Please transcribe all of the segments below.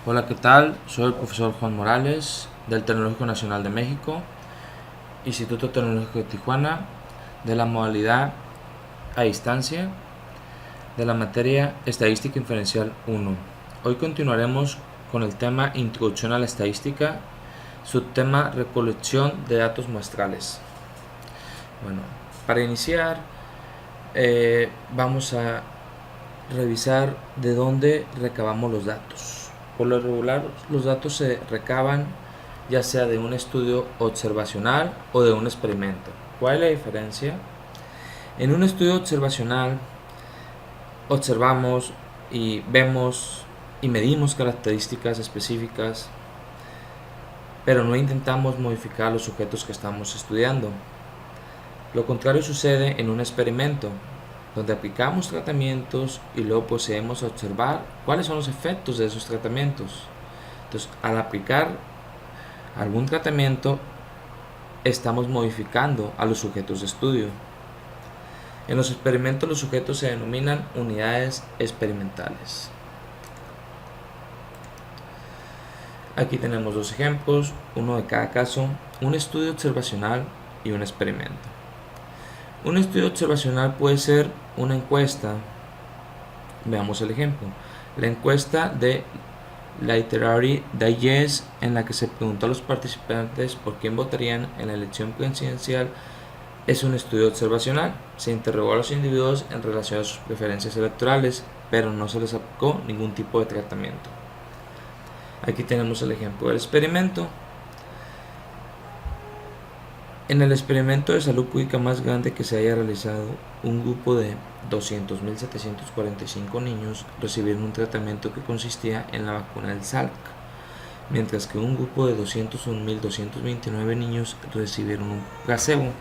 Hola, ¿qué tal? Soy el profesor Juan Morales del Tecnológico Nacional de México, Instituto Tecnológico de Tijuana, de la modalidad a distancia de la materia Estadística Inferencial 1. Hoy continuaremos con el tema Introducción a la Estadística, subtema Recolección de datos muestrales. Bueno, para iniciar vamos a revisar de dónde recabamos los datos. Por lo regular, los datos se recaban ya sea de un estudio observacional o de un experimento. ¿Cuál es la diferencia? En un estudio observacional observamos y vemos y medimos características específicas, pero no intentamos modificar los sujetos que estamos estudiando. Lo contrario sucede en un experimento, donde aplicamos tratamientos y luego procedemos a observar cuáles son los efectos de esos tratamientos. Entonces, al aplicar algún tratamiento, estamos modificando a los sujetos de estudio. En los experimentos, los sujetos se denominan unidades experimentales. Aquí tenemos dos ejemplos, uno de cada caso, un estudio observacional y un experimento. Un estudio observacional puede ser una encuesta. Veamos el ejemplo. La encuesta de Literary Digest, en la que se preguntó a los participantes por quién votarían en la elección presidencial, es un estudio observacional. Se interrogó a los individuos en relación a sus preferencias electorales, pero no se les aplicó ningún tipo de tratamiento. Aquí tenemos el ejemplo del experimento. En el experimento de salud pública más grande que se haya realizado, un grupo de 200.745 niños recibieron un tratamiento que consistía en la vacuna del Salk, mientras que un grupo de 201.229 niños recibieron un placebo.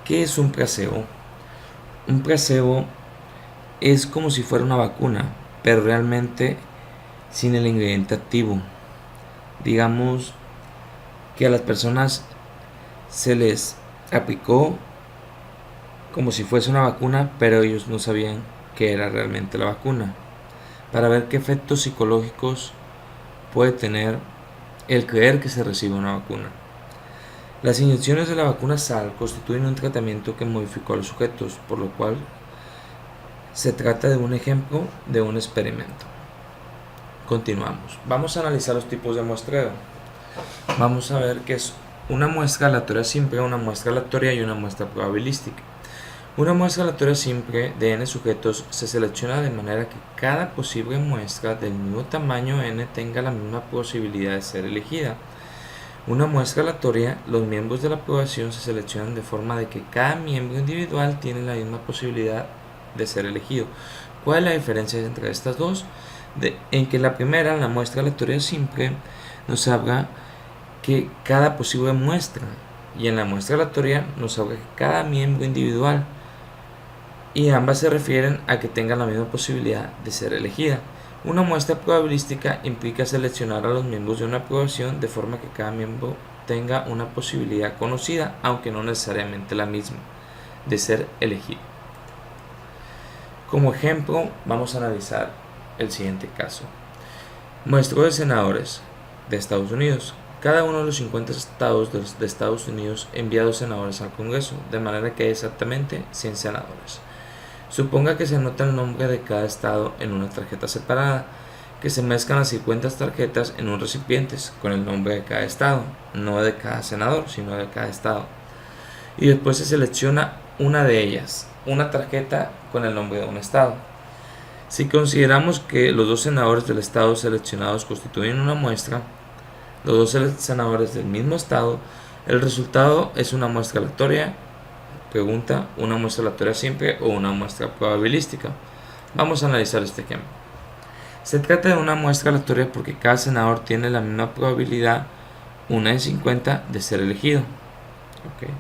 ¿Qué es un placebo? Un placebo es como si fuera una vacuna, pero realmente sin el ingrediente activo. Digamos que a las personas se les aplicó como si fuese una vacuna, pero ellos no sabían que era realmente la vacuna, para ver qué efectos psicológicos puede tener el creer que se recibe una vacuna. Las inyecciones de la vacuna SAL constituyen un tratamiento que modificó a los sujetos, por lo cual se trata de un ejemplo de un experimento. Continuamos. Vamos a analizar los tipos de muestreo. Vamos a ver qué es una muestra aleatoria simple, una muestra aleatoria y una muestra probabilística. Una muestra aleatoria simple de n sujetos se selecciona de manera que cada posible muestra del mismo tamaño n tenga la misma posibilidad de ser elegida. Una muestra aleatoria, los miembros de la población se seleccionan de forma de que cada miembro individual tiene la misma posibilidad de ser elegido. ¿Cuál es la diferencia entre estas dos? En que la primera, la muestra aleatoria simple, nos habla que cada posible muestra, y en la muestra aleatoria nos habla que cada miembro individual, y ambas se refieren a que tengan la misma posibilidad de ser elegida. Una muestra probabilística implica seleccionar a los miembros de una población de forma que cada miembro tenga una posibilidad conocida, aunque no necesariamente la misma, de ser elegido. Como ejemplo, vamos a analizar el siguiente caso. Muestreo de senadores de Estados Unidos. Cada uno de los 50 estados de Estados Unidos envía 2 senadores al Congreso, de manera que hay exactamente 100 senadores. Suponga que se anota el nombre de cada estado en una tarjeta separada, que se mezclan las 50 tarjetas en un recipiente con el nombre de cada estado, no de cada senador, sino de cada estado. Y después se selecciona una de ellas, una tarjeta con el nombre de un estado. Si consideramos que los 2 senadores del estado seleccionados constituyen una muestra, los 2 senadores del mismo estado, el resultado es una muestra aleatoria. Pregunta, ¿una muestra aleatoria simple o una muestra probabilística? Vamos a analizar este ejemplo. Se trata de una muestra aleatoria porque cada senador tiene la misma probabilidad, 1 en 50, de ser elegido. Okay.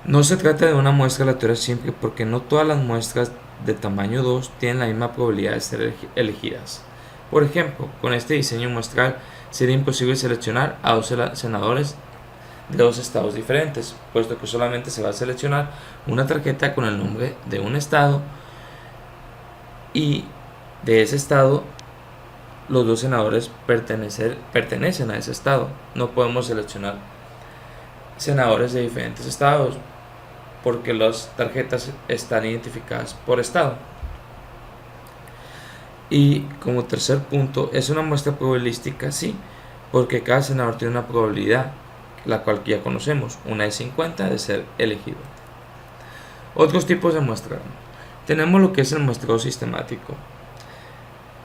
No se trata de una muestra aleatoria simple porque no todas las muestras de tamaño 2 tienen la misma probabilidad de ser elegidas. Por ejemplo, con este diseño muestral sería imposible seleccionar a 2 senadores de 2 estados diferentes, puesto que solamente se va a seleccionar una tarjeta con el nombre de un estado y de ese estado, los dos senadores pertenecen a ese estado. No podemos seleccionar senadores de diferentes estados porque las tarjetas están identificadas por estado. Y como tercer punto, es una muestra probabilística, sí, porque cada senador tiene una probabilidad, la cual ya conocemos, una de 50 de ser elegido. Otros tipos de muestreo. Tenemos lo que es el muestreo sistemático.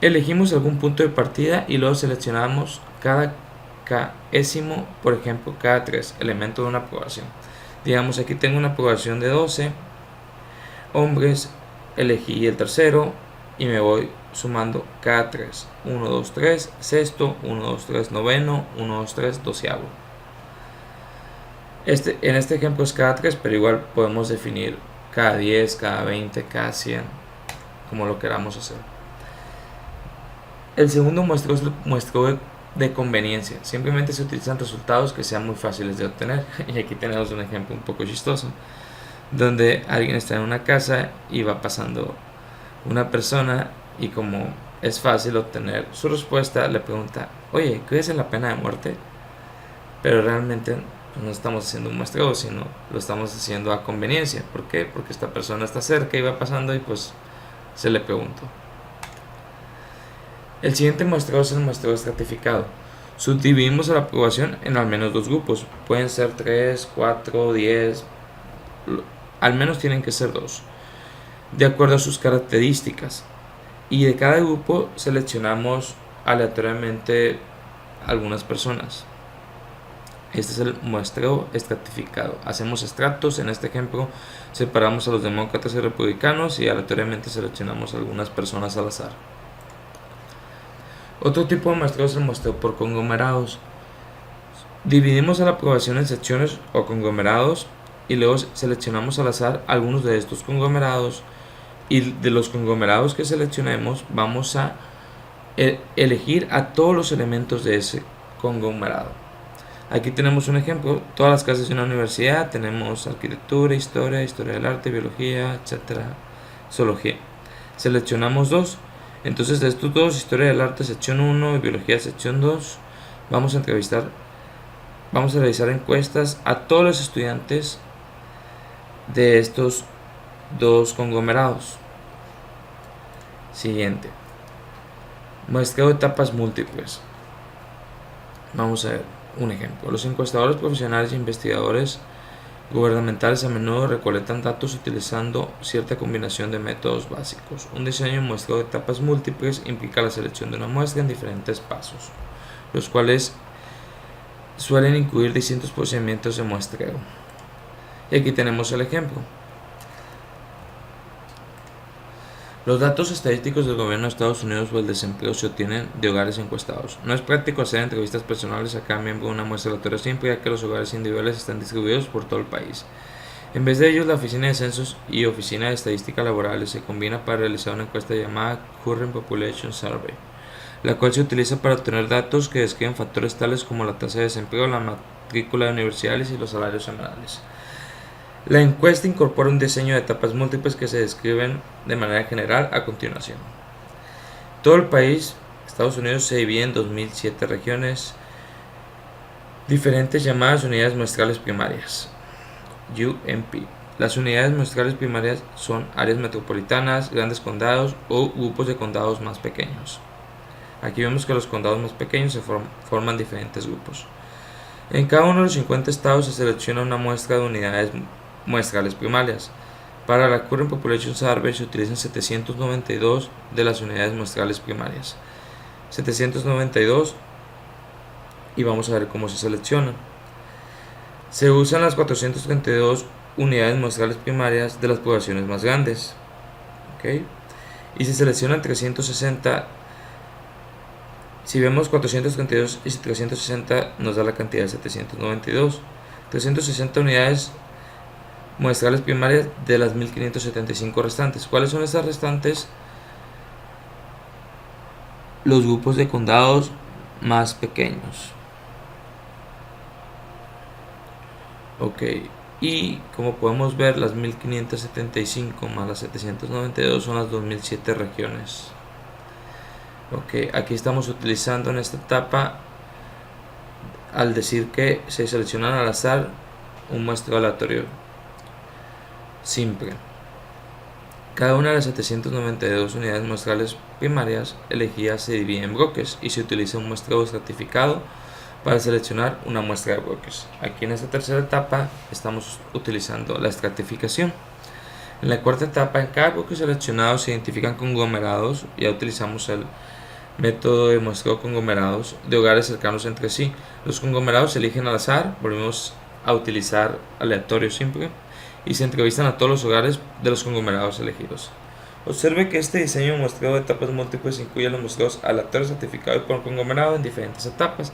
Elegimos algún punto de partida y luego seleccionamos cada késimo, por ejemplo, cada 3 elementos de una aprobación. Digamos, aquí tengo una aprobación de 12 hombres, elegí el tercero y me voy sumando cada 3. 1, 2, 3, sexto, 1, 2, 3, noveno, 1, 2, 3, doceavo. En este ejemplo es cada 3, pero igual podemos definir cada 10, cada 20, cada 100, como lo queramos hacer. El segundo muestreo es el muestreo de conveniencia. Simplemente se utilizan resultados que sean muy fáciles de obtener. Y aquí tenemos un ejemplo un poco chistoso, donde alguien está en una casa y va pasando una persona y como es fácil obtener su respuesta, le pregunta, oye, ¿crees en la pena de muerte? Pero realmente no estamos haciendo un muestreo, sino lo estamos haciendo a conveniencia. ¿Por qué? Porque esta persona está cerca y va pasando y pues se le preguntó. El siguiente muestreo es el muestreo estratificado. Subdividimos la aprobación en al menos 2 grupos. Pueden ser 3, 4, 10, al menos tienen que ser 2, de acuerdo a sus características. Y de cada grupo seleccionamos aleatoriamente algunas personas. Este es el muestreo estratificado. Hacemos estratos, en este ejemplo separamos a los demócratas y republicanos y aleatoriamente seleccionamos algunas personas al azar. Otro tipo de muestreo es el muestreo por conglomerados. Dividimos a la aprobación en secciones o conglomerados y luego seleccionamos al azar algunos de estos conglomerados, y de los conglomerados que seleccionemos vamos a elegir a todos los elementos de ese conglomerado. Aquí tenemos un ejemplo, todas las clases de una universidad, tenemos arquitectura, historia del arte, biología, etcétera, zoología. Seleccionamos 2. Entonces de estos 2, historia del arte sección 1 y biología sección 2, vamos a realizar encuestas a todos los estudiantes de estos 2 conglomerados. Siguiente. Muestreo de etapas múltiples. Vamos a ver un ejemplo. Los encuestadores profesionales e investigadores gubernamentales a menudo recolectan datos utilizando cierta combinación de métodos básicos. Un diseño de muestreo de etapas múltiples implica la selección de una muestra en diferentes pasos, los cuales suelen incluir distintos procedimientos de muestreo. Y aquí tenemos el ejemplo. Los datos estadísticos del gobierno de Estados Unidos sobre el desempleo se obtienen de hogares encuestados. No es práctico hacer entrevistas personales a cada miembro de una muestra aleatoria simple, ya que los hogares individuales están distribuidos por todo el país. En vez de ellos, la Oficina de Censos y Oficina de Estadística Laborales se combina para realizar una encuesta llamada Current Population Survey, la cual se utiliza para obtener datos que describen factores tales como la tasa de desempleo, la matrícula de universidades y los salarios semanales. La encuesta incorpora un diseño de etapas múltiples que se describen de manera general a continuación. Todo el país, Estados Unidos, se divide en 2007 regiones diferentes llamadas unidades muestrales primarias, UMP. Las unidades muestrales primarias son áreas metropolitanas, grandes condados o grupos de condados más pequeños. Aquí vemos que los condados más pequeños se forman diferentes grupos. En cada uno de los 50 estados se selecciona una muestra de unidades muestrales primarias. Para la Current Population Survey se utilizan 792 de las unidades muestrales primarias. 792, y vamos a ver cómo se seleccionan. Se usan las 432 unidades muestrales primarias de las poblaciones más grandes. ¿Okay? Y se seleccionan 360. Si vemos 432 y 360 nos da la cantidad de 792. 360 unidades muestrales primarias de las 1575 restantes. ¿Cuáles son estas restantes? Los grupos de condados más pequeños. Ok, y como podemos ver, las 1575 más las 792 son las 2007 regiones. Ok, aquí estamos utilizando en esta etapa, al decir que se seleccionan al azar, un muestreo aleatorio simple. Cada una de las 792 unidades muestrales primarias elegidas se divide en bloques y se utiliza un muestreo estratificado para seleccionar una muestra de bloques. Aquí en esta tercera etapa estamos utilizando la estratificación. En la cuarta etapa, en cada bloque seleccionado se identifican conglomerados. Ya utilizamos el método de muestreo conglomerados de hogares cercanos entre sí. Los conglomerados se eligen al azar, volvemos a utilizar aleatorio simple, y se entrevistan a todos los hogares de los conglomerados elegidos. Observe que este diseño de muestreo de etapas múltiples incluye los muestreos aleatorios certificados por conglomerado en diferentes etapas.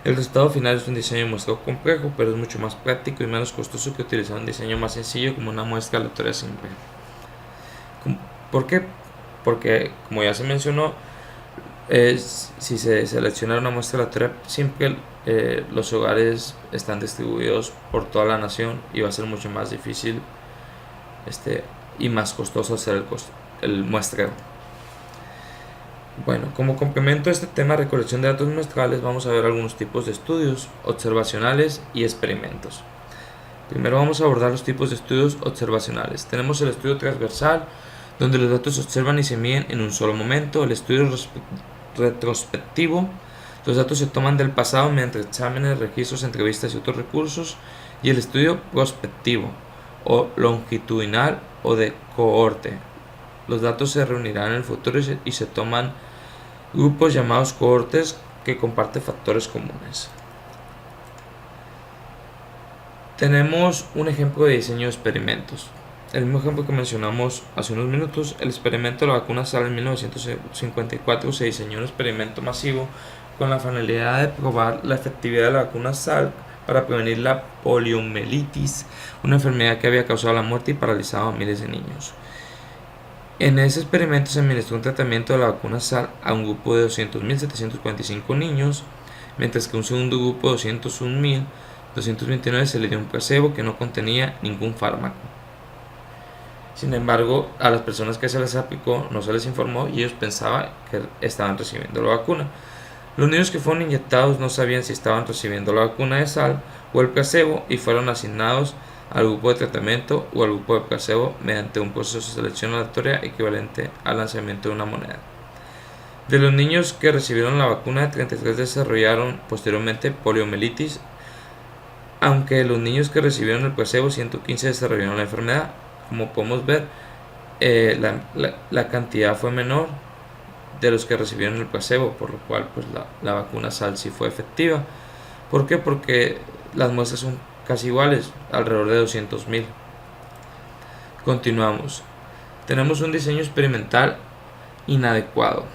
El resultado final es un diseño de muestreo complejo, pero es mucho más práctico y menos costoso que utilizar un diseño más sencillo como una muestra aleatoria simple. ¿Por qué? Porque, como ya se mencionó, si se selecciona una muestra aleatoria simple, los hogares están distribuidos por toda la nación y va a ser mucho más difícil y más costoso hacer el muestreo. Bueno, como complemento a este tema de recolección de datos muestrales, vamos a ver algunos tipos de estudios observacionales y experimentos. Primero vamos a abordar los tipos de estudios observacionales. Tenemos el estudio transversal, donde los datos se observan y se miden en un solo momento. El estudio retrospectivo, los datos se toman del pasado mediante exámenes, registros, entrevistas y otros recursos. Y el estudio prospectivo, o longitudinal o de cohorte. Los datos se reunirán en el futuro y se toman grupos llamados cohortes que comparten factores comunes. Tenemos un ejemplo de diseño de experimentos. El mismo ejemplo que mencionamos hace unos minutos, el experimento de la vacuna SARS en 1954 se diseñó un experimento masivo con la finalidad de probar la efectividad de la vacuna SARS para prevenir la poliomielitis, una enfermedad que había causado la muerte y paralizado a miles de niños. En ese experimento se administró un tratamiento de la vacuna SARS a un grupo de 200.745 niños, mientras que a un segundo grupo de 201.229 se le dio un placebo que no contenía ningún fármaco. Sin embargo, a las personas que se les aplicó no se les informó y ellos pensaban que estaban recibiendo la vacuna. Los niños que fueron inyectados no sabían si estaban recibiendo la vacuna de SARS o el placebo y fueron asignados al grupo de tratamiento o al grupo de placebo mediante un proceso de selección aleatoria equivalente al lanzamiento de una moneda. De los niños que recibieron la vacuna, 33 desarrollaron posteriormente poliomielitis, aunque los niños que recibieron el placebo, 115 desarrollaron la enfermedad. Como podemos ver, la cantidad fue menor de los que recibieron el placebo, por lo cual pues la vacuna SARS sí fue efectiva. ¿Por qué? Porque las muestras son casi iguales, alrededor de 200.000. Continuamos. Tenemos un diseño experimental inadecuado.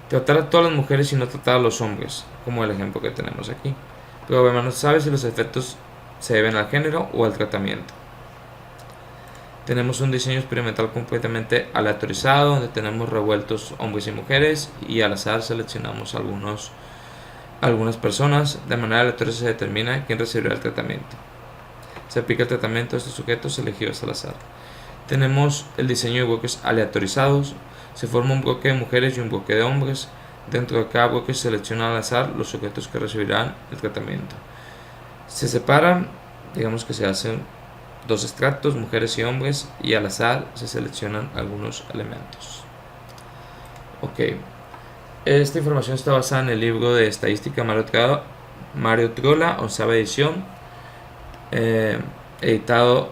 Tratar a todas las mujeres y no tratar a los hombres, como el ejemplo que tenemos aquí. Pero además no sabe si los efectos se deben al género o al tratamiento. Tenemos un diseño experimental completamente aleatorizado, donde tenemos revueltos hombres y mujeres y al azar seleccionamos algunas personas. De manera aleatoria se determina quién recibirá el tratamiento. Se aplica el tratamiento a estos sujetos elegidos al azar. Tenemos el diseño de bloques aleatorizados. Se forma un bloque de mujeres y un bloque de hombres. Dentro de cada bloque se selecciona al azar los sujetos que recibirán el tratamiento. Se separan, digamos que se hacen dos estratos, mujeres y hombres, y al azar se seleccionan algunos elementos. Ok, esta información está basada en el libro de estadística Mario Trolla, 11ª edición, editado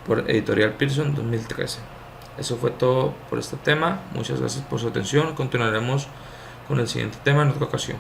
por Editorial Pearson 2013. Eso fue todo por este tema. Muchas gracias por su atención. Continuaremos con el siguiente tema en otra ocasión.